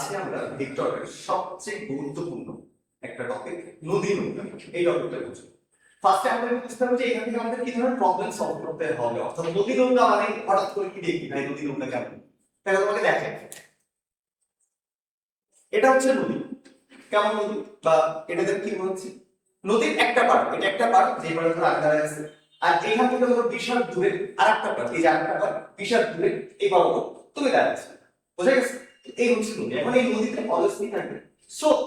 ক্লাসে আমরা ভেক্টরের সবচেয়ে গুরুত্বপূর্ণ একটা টপিক নদী নৌকা এই টপিকটা বুঝবো। ফার্স্টে আমরা বুঝতে হবে যে এখান থেকে আমাদের কি ধরনের প্রবলেম সলভ করতে হবে, অর্থাৎ নদী নৌকা মানে হঠাৎ করে কি দেখি ভাই নদী নৌকা কেমন, তাহলে তোমাকে দেখেন এটা হচ্ছে নদী, কেমন নদী বা এটাতে কি বলছি নদীর একটা পার্ট, এটা একটা পার্ট যে পার্ট ধরে আগে আছে, আর এখান থেকে ধরো বিশাল দূরে আরেকটা পার্ট, এই যে আরেকটা পার্ট বিশাল দূরে এই বরাবর তুমি দাঁড়াচ্ছ, বোঝা গেছে? এই হচ্ছে নদী। এখন এই নদীতে অলসলি থাকবে স্রোত,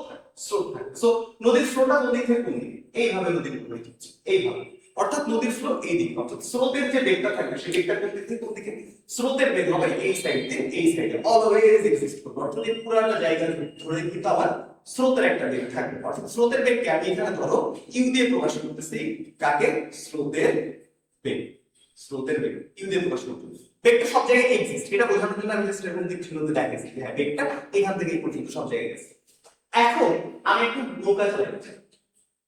স্রোত থাকবে। সো নদীর ফ্লোটা নদী থেকে কোন দিকে, এইভাবে নদী প্রবাহিত হচ্ছে এইভাবে, অর্থাৎ নদীর ফ্লো এই দিকে, অর্থাৎ স্রোতের যে বেগটা থাকবে সেই বেগটা কোন দিক থেকে কোন দিকে, স্রোতের বেগ হবে এই সাইড থেকে এই সাইডে অলওয়েজ এক্সিস্ট করবে, অর্থাৎ এই পুরোটা জায়গা ধরে কিন্তু আবার স্রোতের একটা বেগ থাকবে, অর্থাৎ স্রোতের বেগকে আমি এখানে ধরো ইউ দিয়ে প্রকাশ করতেছি, কাকে? স্রোতের বেগ, স্রোতের বেগ ইউ দিয়ে প্রকাশ করতেছি। বেগটা সব জায়গায় এক্সিস্ট, এটা বোঝানোর জন্য আমি জাস্ট এরকম দিক ছিল দেখাইছি, হ্যাঁ বেগটা এখান থেকে এই পর্যন্ত সব জায়গায় গেছে। এখন আমি একটু নৌকা চালাচ্ছি,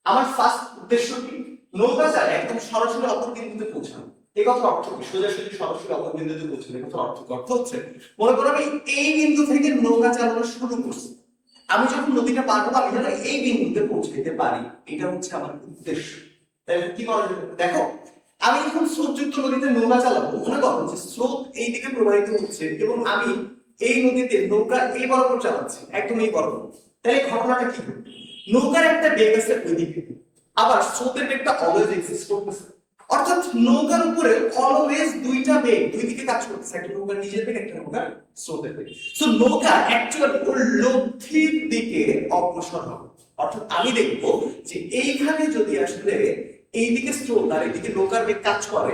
আমার ফার্স্ট উদ্দেশ্য কি? নৌকা চালায় একদম সরাসরি অপর বিন্দুতে পৌঁছানো। এই কথা অর্থ কি? সোজাসুজি সরাসরি অপর বিন্দুতে পৌঁছানো, এই কথা অর্থ হচ্ছে মনে করো আমি এই বিন্দু থেকে নৌকা চালানো শুরু করছি, আমি যখন নদীটা পার হবো আমি যেন এই বিন্দুতে পৌঁছে যেতে পারি, এটা হচ্ছে আমার উদ্দেশ্য। তাহলে কি করা যাবে দেখো, আমি যখন স্রোতযুক্ত নদীতে নৌকা চালাবো, মনে করো যে স্রোত এই দিকে প্রবাহিত হচ্ছে এবং আমি এই নদীতে নৌকা এই বরাবর চালাচ্ছি, একদম এই বরাবর, তাহলে ঘটনাটা কি হবে? নৌকার একটা বেগ আছে ওই দিকে, আবার স্রোতের বেগটা অলওয়েজ এক্সিস্ট করতেছে, অর্থাৎ নৌকার উপরে অলওয়েজ দুইটা বেগ দুই দিকে কাজ করতেছে, একটা নৌকার নিজের বেগ, একটা নৌকার স্রোতের বেগ। সো নৌকা অ্যাকচুয়ালি ওর লব্ধির দিকে অগ্রসর হবে, অর্থাৎ আমি দেখবো যে এইখানে যদি আসলে এইদিকে স্রোত আর এইদিকে নৌকার বেগ কাজ করে,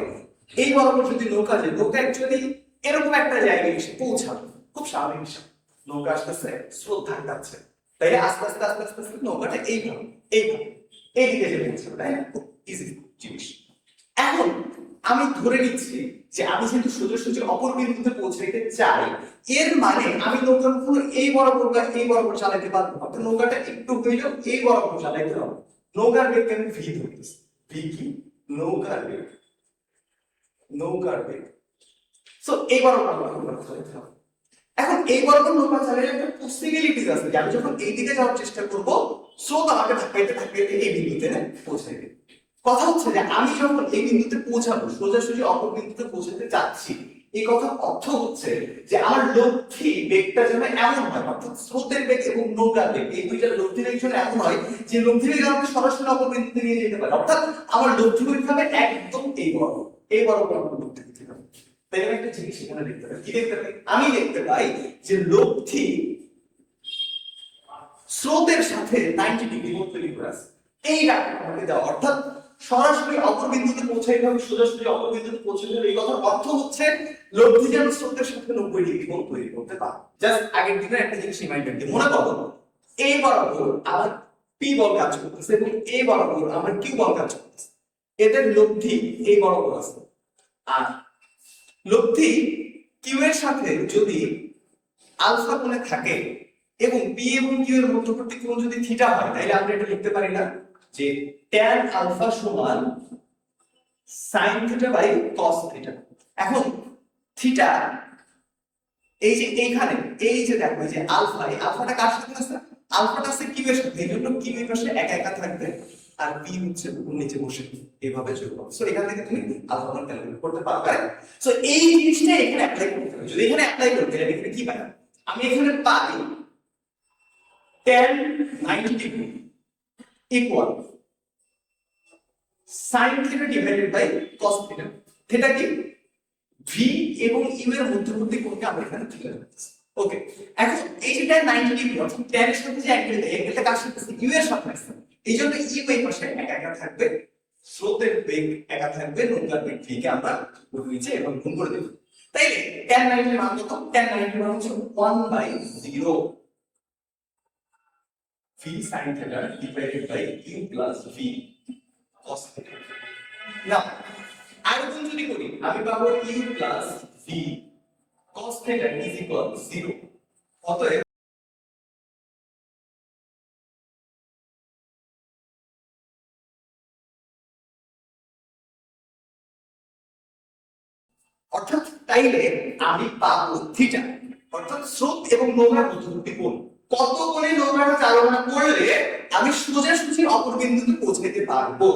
এই বরাবর যদি নৌকা যায়, নৌকা অ্যাকচুয়ালি এরকম একটা জায়গায় এসে পৌঁছাবে, খুব স্বাভাবিক বিষয়। নৌকা আসতেছে, স্রোত ধাক্কাচ্ছে, তাই আস্তে আস্তে আস্তে আস্তে আস্তে নৌকাটা এইভাবে এইভাবে এইদিকে যে পৌঁছাবে, তাই না? খুব ইজি জিনিস। এখন আমি ধরে নিচ্ছি যে আমি যেহেতু সোজাসুজি অপর বিন্দুতে পৌঁছাইতে চাই, এর মানে আমি নৌকার উপর এই বরাবর বা এই বরাবর চালাতে পারবো, অর্থাৎ নৌকাটা একটু হইলেও এই বরাবর চালাইতে হবে। নৌকার বেগকে আমি ভি ধরতেছি, ভি কি? নৌকার বেগ, নৌকার বেগ। সো এই বরাবর আমরা চালাইতে হবে। এখন এই বরাবর নৌকা চালালে একটা পসিবিলিটিস আছে যে আমি যখন এই দিকে যাওয়ার চেষ্টা করব, স্রোত আমাকে ধাক্কাইতে ধাক্কাইতে এই বিন্দুতে পৌঁছাবে। কথা হচ্ছে যে আমি যখন এই বিন্দুতে পৌঁছাবো, সোজাসুজি অপর বিন্দুতে পৌঁছাতে যাচ্ছি, এই কথা অর্থ হচ্ছে যে আমার লব্ধি বেগটা যেন এমন হয়, অর্থাৎ স্রোতের বেগ এবং নৌকার বেগ এই দুইটার লব্ধি বেগ যেন এমন হয় যে লব্ধি বেগ আমাকে সরাসরি অপর বিন্দুতে নিয়ে যেতে পারে, অর্থাৎ আমার লব্ধি বেগ হবে একদম এই বরাবর আমার লব্ধি বেগ হবে। তাই আমি একটা জিনিস এখানে দেখতে পাই, কি দেখতে পাই? আমি দেখতে পাই যে লব্ধি স্রোতের সাথে 90 ডিগ্রি কোণ তৈরি করে আছে, এই রাখা আমাকে দেওয়া, অর্থাৎ সরাসরি অপর বিন্দুতে পৌঁছাইতে হবে, সোজাসুজি অপর বিন্দুতে পৌঁছাতে হবে। এই কথার অর্থ হচ্ছে লব্ধি যেন স্রোতের সাথে 90 ডিগ্রি কোণ তৈরি করতে পারে। জাস্ট আগের দিনের একটা জিনিস রিমাইন্ডার দিই, মনে করো এই বরাবর আমার পি বল কাজ করতেছে এবং এই বরাবর আমার কিউ বল কাজ করতেছে, এদের লব্ধি এই বরাবর আছে, আর লব্ধি কিউ এর সাথে যদি আলফা কোণে থাকে এবং পি এবং কিউ এর মধ্যবর্তী কোণ যদি থিটা হয়, তাহলে আমরা এটা লিখতে পারি না যে tan আলফা সমান sin theta by cos theta. এখন থিটা এই যে এইখানে এই যে দেখো এই যে আলফা, এই আলফাটা কার সাথে আছে? আলফাটা আছে কিউ এর সাথে, এইজন্য কিউ এর পাশে একা একা থাকবে আর পি হচ্ছে উপর নিচে বসে এইভাবে চলবে। সো এখান থেকে তুমি আলফা মান ক্যালকুলেট করতে পারবে। সো এই জিনিসটা এখানে অ্যাপ্লাই করতে হবে। যদি এখানে অ্যাপ্লাই করতে আমি এখানে কি পাই? আমি এখানে পাই tan 90 degree equal sin theta divided by cos theta. Theta কি? ভি এবং ইউ এর মধ্যবর্তী কোণকে আমরা এখানে থিটা ধরতেছি। ওকে, এখন এই যে tan 90 ডিগ্রি অর্থাৎ tan এর সাথে যে অ্যাঙ্গেল, এই অ্যাঙ্গেলটা কার সাথে আছে? ইউ এর সাথে আছে। এইজন্য ইউ এই পাশে একা একা থাকবে, স্রোতের বেগ একা থাকবে, নৌকার বেগ ভি কে আমরা নিচে এবং গুণ করে দেব। তাইলে tan 90 এর মান কত? tan 90 এর মান হচ্ছে 1/0 v sin theta divided by u plus v cos theta। নাও আর গুণ যদি করি আমি পাবো u plus v cos theta is equal 0। অতএব অর্থাৎ তাইলে আমি পাবো থিটা, অর্থাৎ স্রোত এবং নৌকার মধ্যবর্তী কোণ। কত কোণে নৌকাটা চালনা করলে আমি সোজাসুজি অপর বিন্দুতে পৌঁছাতে পারবো।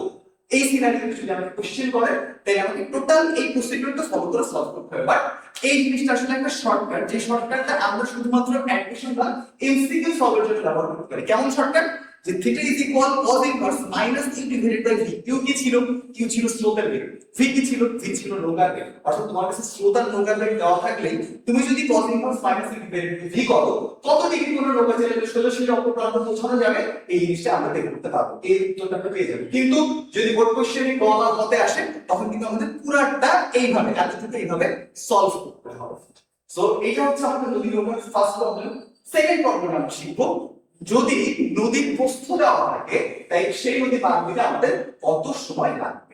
এই সিনারিওতে যদি আমাকে কোশ্চেন করে তাই আমাকে টোটাল এই প্রসিডিউরটা ফলো করে সলভ করতে হবে। বাট এই জিনিসটা আসলে একটা শর্টকাট, যে শর্টকাটটা আমরা শুধুমাত্র অ্যাডমিশন বা এমসিকিউ সলভের জন্য ব্যবহার করতে পারি। কেমন শর্টকাট? যে theta is equal cos inverse minus e divided by v। Q কি ছিল? কিউ ছিল স্রোতের বেগ। ভি কি ছিল? ভি ছিল নৌকার বেগ। অর্থাৎ তোমার কাছে স্রোত আর নৌকার বেগ দেওয়া থাকলে তুমি যদি cos inverse minus e divided by v করো, কত ডিগ্রি কোণে নৌকা চালালে সোজাসুজি অপর প্রান্তে পৌঁছানো যাবে, এই জিনিসটা আমরা বের করতে পারবো। এই উত্তরটা আমরা পেয়ে যাবো। কিন্তু যদি বোর্ড কোশ্চেনে ক বা হতে আসে তখন কিন্তু আমাদের পুরাটা এইভাবে এতটুকু এইভাবে সলভ করতে হবে। সো এটা হচ্ছে আমাদের নদী নৌকার ফার্স্ট প্রবলেম। সেকেন্ড প্রবলেম আমরা শিখবো, যদি নদীর প্রস্থ দেওয়া থাকে তাই সেই নদী পার দিতে আমাদের কত সময় লাগবে।